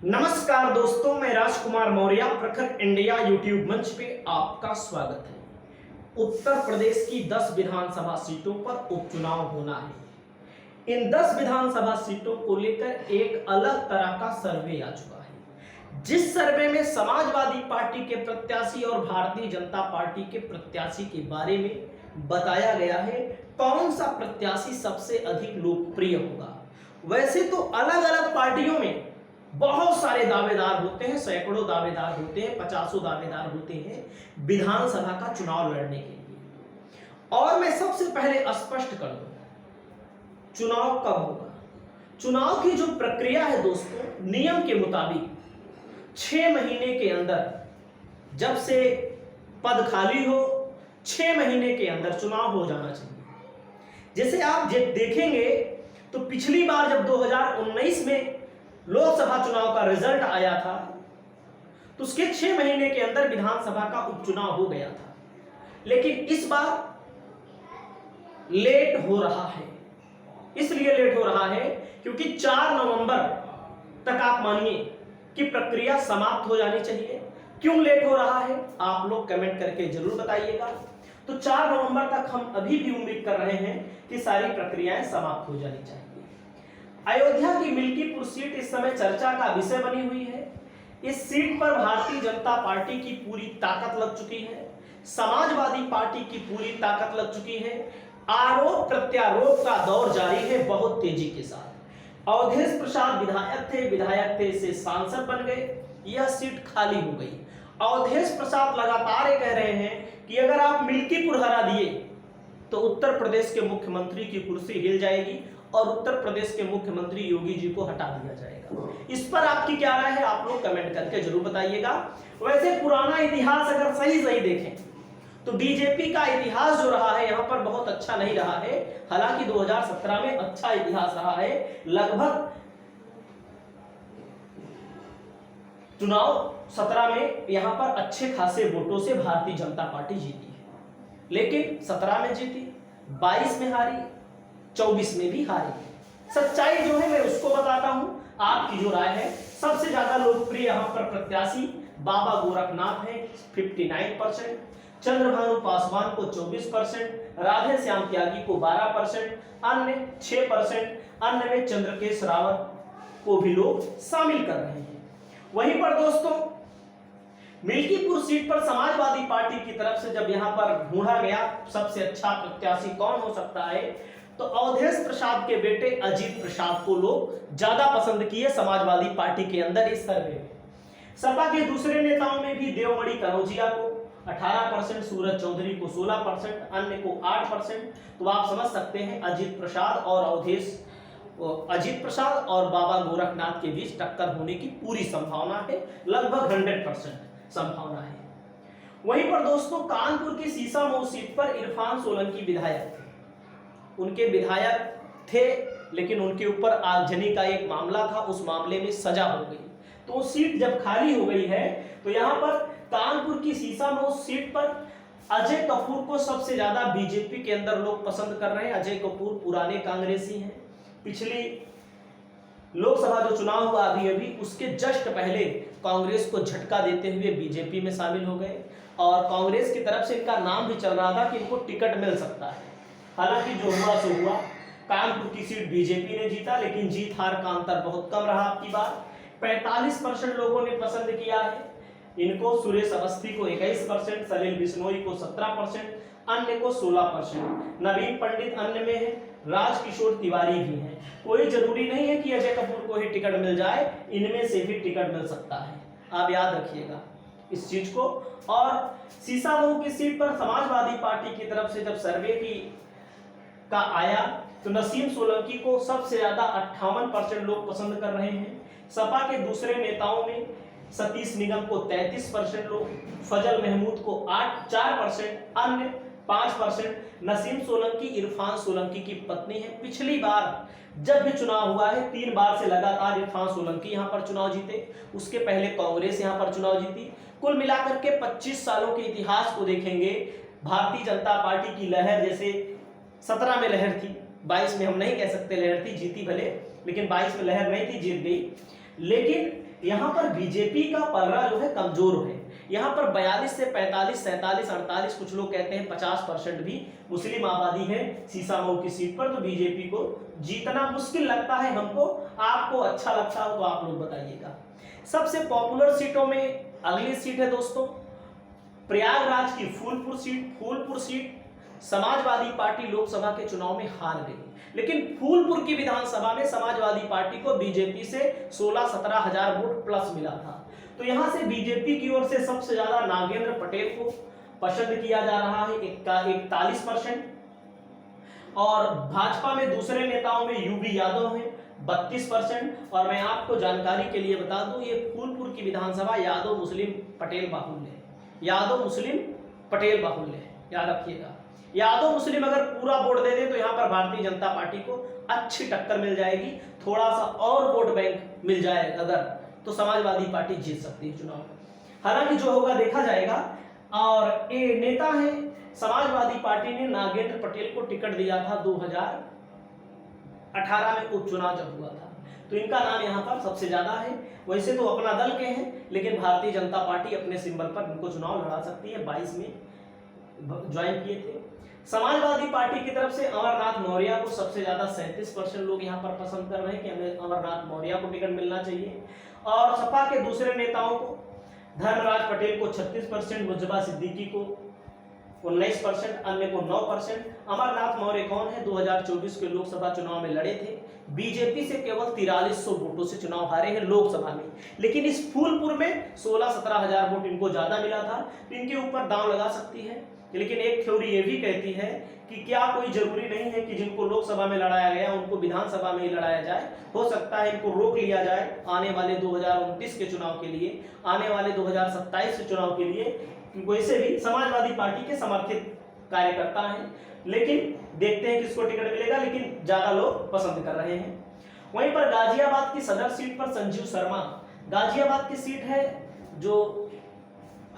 नमस्कार दोस्तों, मैं राजकुमार मौर्य प्रखर इंडिया यूट्यूब मंच पे आपका स्वागत है। उत्तर प्रदेश की 10 विधानसभा सीटों पर उपचुनाव होना है। इन 10 विधानसभा सीटों को लेकर एक अलग तरह का सर्वे आ चुका है, जिस सर्वे में समाजवादी पार्टी के प्रत्याशी और भारतीय जनता पार्टी के प्रत्याशी के बारे में बताया गया है कौन सा प्रत्याशी सबसे अधिक लोकप्रिय होगा। वैसे तो अलग अलग पार्टियों में बहुत सारे दावेदार होते हैं, सैकड़ों दावेदार होते हैं, 50 दावेदार होते हैं विधानसभा का चुनाव लड़ने के लिए। और मैं सबसे पहले स्पष्ट कर दूं, चुनाव कब होगा। चुनाव की जो प्रक्रिया है दोस्तों, नियम के मुताबिक 6 महीने के अंदर, जब से पद खाली हो 6 महीने के अंदर चुनाव हो जाना चाहिए। जैसे आप देखेंगे तो पिछली बार जब 2019 में लोकसभा चुनाव का रिजल्ट आया था तो उसके 6 महीने के अंदर विधानसभा का उपचुनाव हो गया था, लेकिन इस बार लेट हो रहा है। इसलिए लेट हो रहा है क्योंकि 4 नवंबर तक आप मानिए कि प्रक्रिया समाप्त हो जानी चाहिए। क्यों लेट हो रहा है आप लोग कमेंट करके जरूर बताइएगा। तो 4 नवंबर तक हम अभी भी उम्मीद कर रहे हैं कि सारी प्रक्रियाएं समाप्त हो जानी चाहिए। अयोध्या की मिल्कीपुर सीट इस समय चर्चा का विषय बनी हुई है। इस सीट पर भारतीय जनता पार्टी की पूरी ताकत लग चुकी है, समाजवादी पार्टी की पूरी ताकत लग चुकी है। आरोप प्रत्यारोप का दौर जारी है बहुत तेजी के साथ। अवधेश प्रसाद विधायक थे से सांसद बन गए, यह सीट खाली हो गई। अवधेश प्रसाद लगातार ये कह रहे हैं कि अगर आप मिल्कीपुर हरा दिए तो उत्तर प्रदेश के मुख्यमंत्री की कुर्सी हिल जाएगी और उत्तर प्रदेश के मुख्यमंत्री योगी जी को हटा दिया जाएगा। इस पर आपकी क्या राय है आप लोग कमेंट करके जरूर बताइएगा। वैसे पुराना इतिहास अगर सही देखें तो बीजेपी का इतिहास जो रहा है यहाँ पर बहुत अच्छा नहीं रहा है। हालांकि 2017 में अच्छा इतिहास रहा है, लगभग चुनाव 17 में यहाँ पर अच्छे खासे वोटों से भारतीय जनता पार्टी जीती है, लेकिन 17 में जीती, 22 में हारी, 24 में भी हारी। सच्चाई जो है मैं उसको बताता हूं, आपकी जो राय है। सबसे ज्यादा लोकप्रिय यहां पर प्रत्याशी बाबा गोरखनाथ है 59%, चंद्रभानु पासवान को 24%, राधे श्याम त्यागी को 12%, अन्य 6%, अन्य में चंद्रकेश रावत को भी लोग शामिल कर रहे हैं। वहीं पर दोस्तों मिल्कीपुर सीट पर समाजवादी पार्टी की तरफ से जब यहां पर ढूंढा गया सबसे अच्छा प्रत्याशी कौन हो सकता है, तो अवधेश प्रसाद के बेटे अजीत प्रसाद को लोग ज्यादा पसंद किए समाजवादी पार्टी के अंदर इस सर्वे में। सपा के दूसरे नेताओं में भी देवमणि कनौजिया को 18%, सूरज चौधरी को 16%, अन्य को 8%। तो आप समझ सकते हैं अजीत प्रसाद और बाबा गोरखनाथ के बीच टक्कर होने की पूरी संभावना है, लगभग 100% संभावना है। वहीं पर दोस्तों कानपुर की सीसामऊ सीट पर इरफान सोलंकी विधायक थे। उनके विधायक थे लेकिन उनके ऊपर आगजनी का एक मामला था, उस मामले में सजा हो गई। तो सीट जब खाली हो गई है तो यहां पर कानपुर की सीसामऊ सीट पर अजय कपूर को सबसे ज्यादा बीजेपी के अंदर लोग पसंद कर रहे हैं। अजय कपूर पुराने कांग्रेसी हैं, पिछली लोकसभा जो चुनाव हुआ अभी उसके जस्ट पहले कांग्रेस को झटका देते हुए बीजेपी में शामिल हो गए और कांग्रेस की तरफ से इनका नाम भी चल रहा था कि इनको टिकट मिल सकता है। हालांकि जो हुआ सो हुआ, कानपुर की सीट बीजेपी ने जीता, लेकिन जीत हार का अंतर बहुत कम रहा आपकी बात। 45% लोगों ने पसंद किया है इनको, सुरेश अवस्थी को 21%, सलील बिश्नोई को 17%, अन्य को 16%। नवीन पंडित अन्य में है, राजकिशोर तिवारी भी हैं। कोई जरूरी नहीं है कि अजय कपूर को ही टिकट मिल जाए, इनमें से भी टिकट मिल सकता है, आप याद रखिएगा इस चीज को। और सीसामऊ की सीट पर समाजवादी पार्टी की तरफ से जब सर्वे का आया तो नसीम सोलंकी को सबसे ज्यादा 58% लोग पसंद कर रहे हैं। सपा के दूसरे नेताओं में सतीश निगम को 33% लोग, फजल महमूद को 4%, अन्य 5%। नसीम सोलंकी इरफान सोलंकी की पत्नी है। पिछली बार जब भी चुनाव हुआ है 3 बार से लगातार इरफान सोलंकी यहां पर चुनाव जीते, उसके पहले कांग्रेस यहां पर चुनाव जीती। कुल मिलाकर के 25 सालों के इतिहास को देखेंगे, भारतीय जनता पार्टी की लहर जैसे 17 में लहर थी, 22 में हम नहीं कह सकते लहर थी, जीती भले, लेकिन 22 में लहर नहीं थी, जीत गई। लेकिन यहाँ पर बीजेपी का पलड़ा जो है कमजोर है। यहाँ पर 42 से 45, 47, 48, कुछ लोग कहते हैं 50% भी मुस्लिम आबादी है सीसामऊ की सीट पर। तो बीजेपी को जीतना मुश्किल लगता है हमको, आपको अच्छा लगता हो तो आप लोग बताइएगा। सबसे पॉपुलर सीटों में अगली सीट है दोस्तों प्रयागराज की Phulpur seat. Phulpur seat Samajwadi party Lok Sabha के चुनाव में हार गई, लेकिन फूलपुर की विधानसभा में समाजवादी पार्टी को बीजेपी से 16-17 हजार वोट प्लस मिला था। तो यहां से बीजेपी की ओर से सबसे ज्यादा नागेंद्र पटेल को पसंद किया जा रहा है 41%, और भाजपा में दूसरे नेताओं में यूबी यादव है 32%। और मैं आपको जानकारी के लिए बता दूं ये फूलपुर की विधानसभा यादव मुस्लिम पटेल बाहुल्य है, यादव मुस्लिम पटेल बाहुल्य है, याद रखिएगा। यादव मुस्लिम अगर पूरा वोट दे दे तो यहाँ पर भारतीय जनता पार्टी को अच्छी टक्कर मिल जाएगी, थोड़ा सा और वोट बैंक मिल जाए अगर, तो समाजवादी पार्टी जीत सकती है चुनाव। हालांकि जो होगा देखा जाएगा। और ये नेता है समाजवादी पार्टी ने नागेंद्र पटेल को टिकट दिया था 2018 में उपचुनाव जब हुआ था, तो इनका नाम यहाँ पर सबसे ज्यादा है। वैसे तो अपना दल के हैं, लेकिन भारतीय जनता पार्टी अपने सिंबल पर इनको चुनाव लड़ा सकती है। 22 में ज्वाइन किए थे। समाजवादी पार्टी की तरफ से अमरनाथ मौर्य को सबसे ज्यादा 37% लोग यहाँ पर पसंद कर रहे हैं कि हमें अमरनाथ मौर्य को टिकट मिलना चाहिए। और सपा के दूसरे नेताओं को धर्मराज पटेल को 36%, मुजबा सिद्दीकी को 19%, अन्य को 9%। अमरनाथ मौर्य कौन है? 2024 के लोकसभा चुनाव में लड़े थे, बीजेपी से केवल 4300 वोटों से चुनाव हारे हैं लोकसभा में, लेकिन इस फूलपुर में 16-17 हजार वोट इनको ज्यादा मिला था। तो इनके ऊपर दांव लगा सकती है। लेकिन एक थ्योरी ये भी कहती है कि क्या कोई जरूरी नहीं है कि जिनको लोकसभा में लड़ाया गया उनको विधानसभा में ही लड़ाया जाए। हो सकता है इनको रोक लिया जाए आने वाले 2029 के चुनाव के लिए, आने वाले 2027 के चुनाव के लिए, क्योंकि वैसे भी समाजवादी पार्टी के समर्थित कार्यकर्ता हैं। लेकिन देखते हैं किसको टिकट मिलेगा, लेकिन ज्यादा लोग पसंद कर रहे हैं। वहीं पर गाजियाबाद की सदर सीट पर संजीव शर्मा, गाजियाबाद की सीट है जो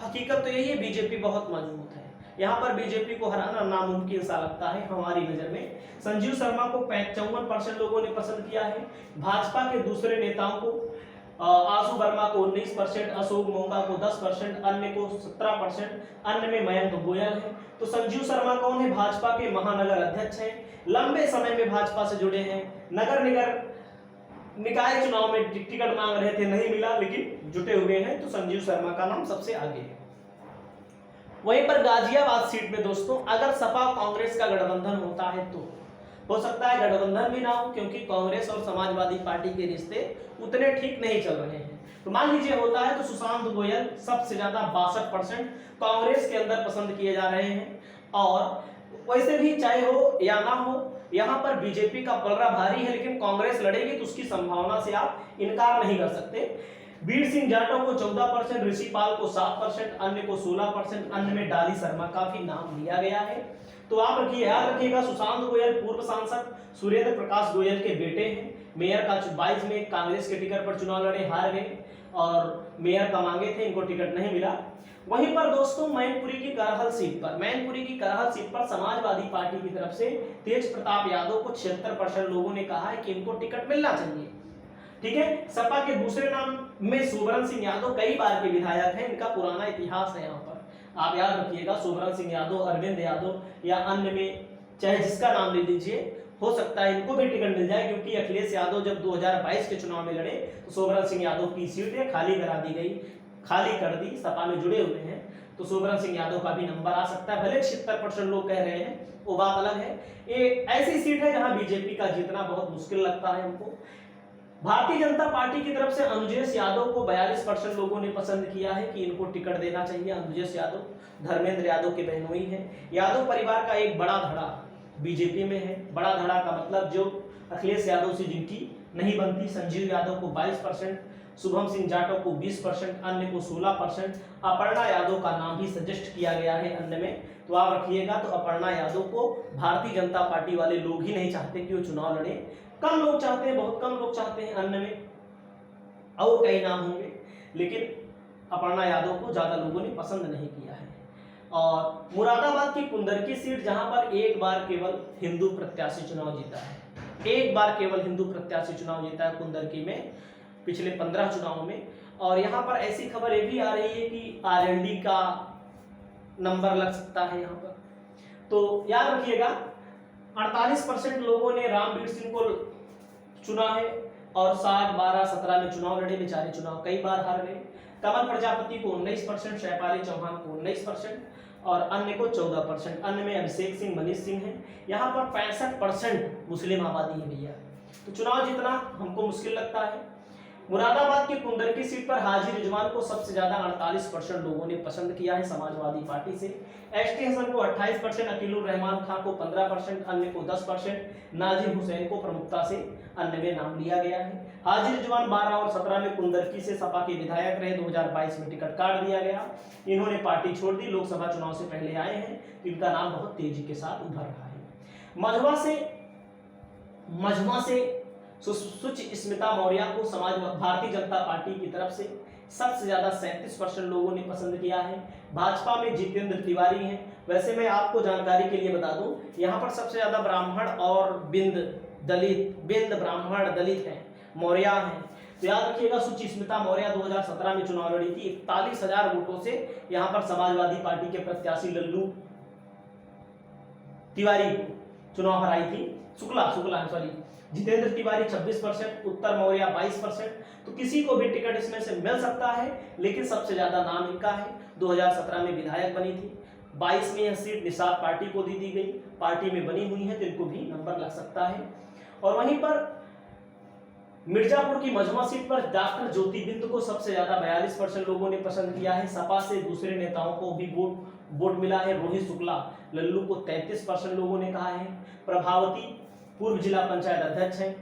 हकीकत तो यही है बीजेपी बहुत मजबूत है, यहाँ पर बीजेपी को हराना नामुमकिन सा लगता है हमारी नजर में। संजीव शर्मा को 54% लोगों ने पसंद किया है। भाजपा के दूसरे नेताओं को आशु वर्मा को 19%, अशोक मोंगा को 10%, अन्य को 17%, अन्य में मयंक गोयल है। तो संजीव शर्मा कौन है? भाजपा के महानगर अध्यक्ष हैं, लंबे समय में भाजपा से जुड़े हैं, नगर निकाय चुनाव में टिकट मांग रहे थे, नहीं मिला, लेकिन जुटे हुए हैं। तो संजीव शर्मा का नाम सबसे आगे है। वहीं पर गाजियाबाद सीट में दोस्तों अगर सपा कांग्रेस का गठबंधन होता है तो हो सकता है गठबंधन भी ना हो, क्योंकि कांग्रेस और समाजवादी पार्टी के रिश्ते उतने ठीक नहीं चल रहे हैं। तो मान लीजिए होता है तो सुशांत गोयल सबसे ज्यादा 62% कांग्रेस के अंदर पसंद किए जा रहे हैं। और वैसे भी चाहे हो या ना हो, यहाँ पर बीजेपी का पलड़ा भारी है, लेकिन कांग्रेस लड़ेगी तो उसकी संभावना से आप इनकार नहीं कर सकते। वीर सिंह जाटव को 14%, ऋषिपाल को 7%, अन्य को 16%, अन्य में डाली शर्मा का भी नाम लिया गया है। तो आप रखिए, याद रखिएगा सुशांत गोयल पूर्व सांसद सुरेंद्र प्रकाश गोयल के बेटे हैं। मेयर का 22 में कांग्रेस के टिकट पर चुनाव लड़े, हार गए और मेयर का मांगे थे, इनको टिकट नहीं मिला। वहीं पर दोस्तों मैनपुरी की करहल सीट पर समाजवादी पार्टी की तरफ से तेज प्रताप यादव को 76% लोगों ने कहा है कि इनको टिकट मिलना चाहिए। ठीक है। सपा के दूसरे नाम में सोबरन सिंह यादव कई बार के विधायक हैं, इनका पुराना इतिहास है। यहाँ पर आप याद रखिएगा, सोबरन सिंह यादव, अरविंद यादव या अन्य में चाहे जिसका नाम ले लीजिए, हो सकता है इनको भी टिकट मिल जाए, क्योंकि अखिलेश यादव जब 2022 के चुनाव में लड़े तो सोबरन सिंह यादव की सीटें खाली करा दी गई, खाली कर दी, सपा में जुड़े हुए हैं, तो सोबरन सिंह यादव का भी नंबर आ सकता है। भले 76% लोग कह रहे हैं, वो बात अलग है। ये ऐसी सीट है जहां बीजेपी का जीतना बहुत मुश्किल लगता है हमको। भारतीय जनता पार्टी की तरफ से अनुजेश यादव को 42% लोगों ने पसंद किया है कि इनको टिकट देना चाहिए। अनुजेश यादव धर्मेंद्र यादव के बहनोई हैं। यादव परिवार का एक बड़ा धड़ा बीजेपी में है। बड़ा धड़ा का मतलब जो अखिलेश यादव से जिनकी नहीं बनती। संजीव यादव को 22%, शुभम सिंह जाटव को 20%, अन्य को 16%। अपर्णा यादव का नाम भी सजेस्ट किया गया है अन्य में, तो आप रखिएगा। तो अपर्णा यादव को भारतीय जनता पार्टी वाले लोग ही नहीं चाहते कि वो चुनाव लड़े, कम लोग चाहते हैं, बहुत कम लोग चाहते हैं। अन्य में और कई नाम होंगे, लेकिन अपर्णा यादव को ज्यादा लोगों ने पसंद नहीं किया है। और मुरादाबाद की कुंदरकी सीट, जहां पर एक बार केवल हिंदू प्रत्याशी चुनाव जीता है, एक बार केवल हिंदू प्रत्याशी चुनाव जीता है कुंदरकी में, पिछले 15 चुनावों में। और यहाँ पर ऐसी खबर ये भी आ रही है कि आरएलडी का नंबर लग सकता है यहाँ पर। तो याद रखिएगा 48% लोगों ने रामवीर सिंह को चुना है और 7, 12, 17 में चुनाव लड़े, बेचारे चुनाव कई बार हार गए। कमल प्रजापति को 19%, शैपाली चौहान को 19% और अन्य को 14%। अन्य में अभिषेक सिंह, मनीष सिंह है। यहाँ पर 65% मुस्लिम आबादी है भैया। तो चुनाव जीतना हमको मुश्किल लगता है। मुरादाबाद के कुंदरकी सीट पर हाजी रिजवान को सबसे ज्यादा 48% लोगों ने पसंद किया है समाजवादी पार्टी से। एसटी हसन को 28%, अकीलुर रहमान खान को 15%, अन्य को 10%, नाजिम हुसैन को प्रमुखता से अन्य में नाम लिया गया है। हाजी रिजवान 12 और 17 में कुंदरकी से सपा के विधायक रहे। 2022 में टिकट काट दिया गया। इन्होंने पार्टी छोड़ दी, लोकसभा चुनाव से पहले आए हैं। इनका नाम बहुत तेजी के साथ उभर रहा है। मझवा से सुचि स्मिता मौर्य को भारतीय जनता पार्टी की तरफ से सबसे ज्यादा 37% लोगों ने पसंद किया है। भाजपा में जितेंद्र तिवारी हैं। वैसे मैं आपको जानकारी के लिए बता दूं, यहाँ पर सबसे ज्यादा ब्राह्मण और बिंद ब्राह्मण दलित हैं, मौर्य हैं। तो याद रखिएगा सुचि स्मिता मौर्य 2017 में चुनाव लड़ी थी। 41,000 वोटों से यहाँ पर समाजवादी पार्टी के प्रत्याशी लल्लू तिवारी को चुनाव हराई थी। जितेंद्र तिवारी 26%, उत्तर मौर्य 22%। तो किसी को भी टिकट इसमें से मिल सकता है, लेकिन सबसे ज्यादा नाम इनका है। 2017 में विधायक बनी थी। 22 में यह सीट निषाद पार्टी को दी गई। पार्टी में बनी हुई है तो इनको भी नंबर लग सकता है। और वहीं पर मिर्जापुर की मझवा सीट पर डॉक्टर ज्योति बिंद को सबसे ज्यादा 42% लोगों ने पसंद किया है। सपा से दूसरे नेताओं को भी वोट मिला है। रोहित शुक्ला लल्लू को 33% लोगों ने कहा है। प्रभावती पूर्व जिला पंचायत अध्यक्ष हैं,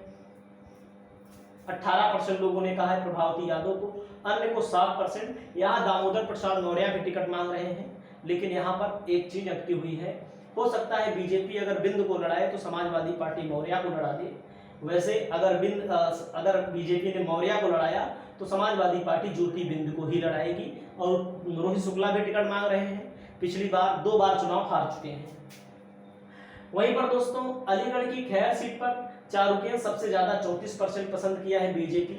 18% लोगों ने कहा है प्रभावती यादव को। अन्य को 7%। यहाँ दामोदर प्रसाद मौर्य भी टिकट मांग रहे हैं, लेकिन यहाँ पर एक चीज अटकी हुई है। हो सकता है बीजेपी अगर बिंद को लड़ाए तो समाजवादी पार्टी मौर्य को लड़ा दे। वैसे अगर बीजेपी ने मौर्य को लड़ाया तो समाजवादी पार्टी ज्योति बिंद को ही लड़ाएगी। और रोहित शुक्ला भी टिकट मांग रहे हैं। पिछली बार 2 बार चुनाव हार चुके हैं। वहीं पर दोस्तों अलीगढ़ की खैर सीट पर चारुकेन सबसे ज्यादा 34% पसंद किया है बीजेपी।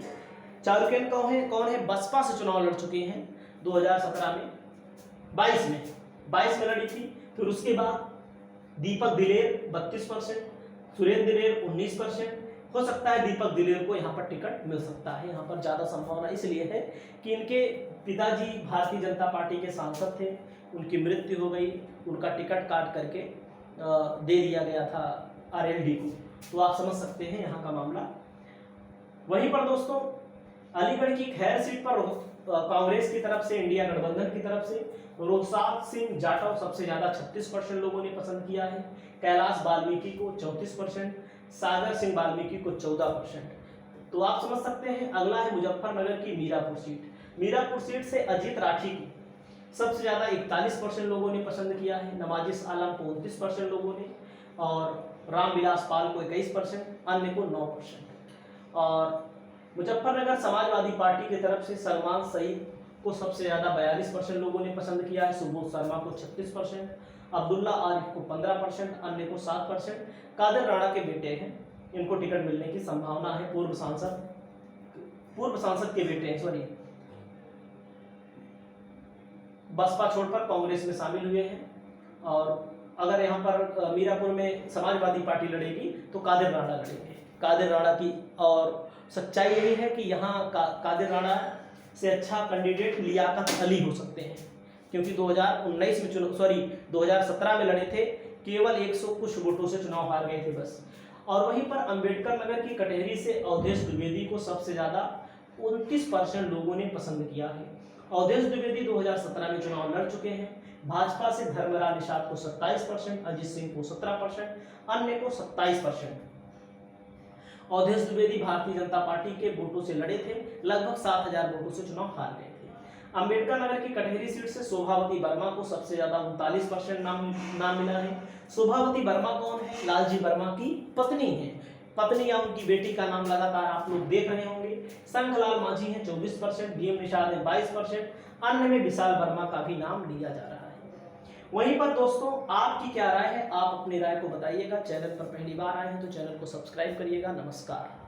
चारुकेन कौन है? बसपा से चुनाव लड़ चुके हैं 2017 में, 22 में लड़ी थी। फिर उसके बाद दीपक दिलेर 32%, सुरेंद्र दिलेर 19%। हो सकता है दीपक दिलेर को यहाँ पर टिकट मिल सकता है। यहाँ पर ज्यादा संभावना इसलिए है कि इनके पिताजी भारतीय जनता पार्टी के सांसद थे, उनकी मृत्यु हो गई, उनका टिकट काट करके दे दिया गया था आरएलडी को। तो आप समझ सकते हैं यहाँ का मामला। वहीं पर दोस्तों अलीगढ़ की खैर सीट पर कांग्रेस की तरफ से, इंडिया गठबंधन की तरफ से रोहतास सिंह जाटव सबसे ज्यादा 36% लोगों ने पसंद किया है। कैलाश वाल्मीकि को 34%, सागर सिंह वाल्मीकि को 14%। तो आप समझ सकते हैं। अगला है मुजफ्फरनगर की मीरापुर सीट। मीरापुर सीट से अजीत राठी को सबसे ज्यादा 41% लोगों ने पसंद किया है। नवाजिश आलम को 29% लोगों ने और रामविलास पाल को 21%, अन्य को 9%। और मुजफ्फरनगर समाजवादी पार्टी की तरफ से सलमान सईद को सबसे ज्यादा 42% लोगों ने पसंद किया है। सुबोध शर्मा को 36%, अब्दुल्ला आरिफ को 15%, अन्य को 7%। कादिर राणा के बेटे हैं, इनको टिकट मिलने की संभावना है। पूर्व सांसद के बेटे हैं, बसपा छोड़कर कांग्रेस में शामिल हुए हैं। और अगर यहाँ पर मीरापुर में समाजवादी पार्टी लड़ेगी तो कादिर राणा लड़ेंगे। कादिर राणा की और सच्चाई यही है कि यहाँ कादिर राणा से अच्छा कैंडिडेट लियाकत अली हो सकते हैं, क्योंकि 2017 में लड़े थे, केवल 100 कुछ वोटों से चुनाव हार गए थे बस। और वहीं पर अंबेडकर नगर की कटहरी से अवधेश द्विवेदी को सबसे ज्यादा 29% लोगों ने पसंद किया है। अवधेश द्विवेदी 2017 में चुनाव लड़ चुके हैं। भाजपा से धर्मराज निषाद को 27%, अजित सिंह को 17%, अन्य को 27%। अवधेश द्विवेदी भारतीय जनता पार्टी के वोटों से लड़े थे, लगभग 7,000 वोटों से चुनाव हार गए थे। अंबेडकर नगर की कटहरी सीट से शोभावती वर्मा को सबसे ज्यादा 39% नाम मिला है। शोभावती वर्मा कौन है? लालजी वर्मा की पत्नी है। पत्नी या उनकी बेटी का नाम लगातार आप लोग देख रहे होंगे। शंखलाल मांझी है 24%, डीएम निषाद है 22%, अन्य में विशाल वर्मा का भी नाम लिया जा रहा है। वहीं पर दोस्तों आपकी क्या राय है? आप अपनी राय को बताइएगा। चैनल पर पहली बार आए हैं तो चैनल को सब्सक्राइब करिएगा। नमस्कार।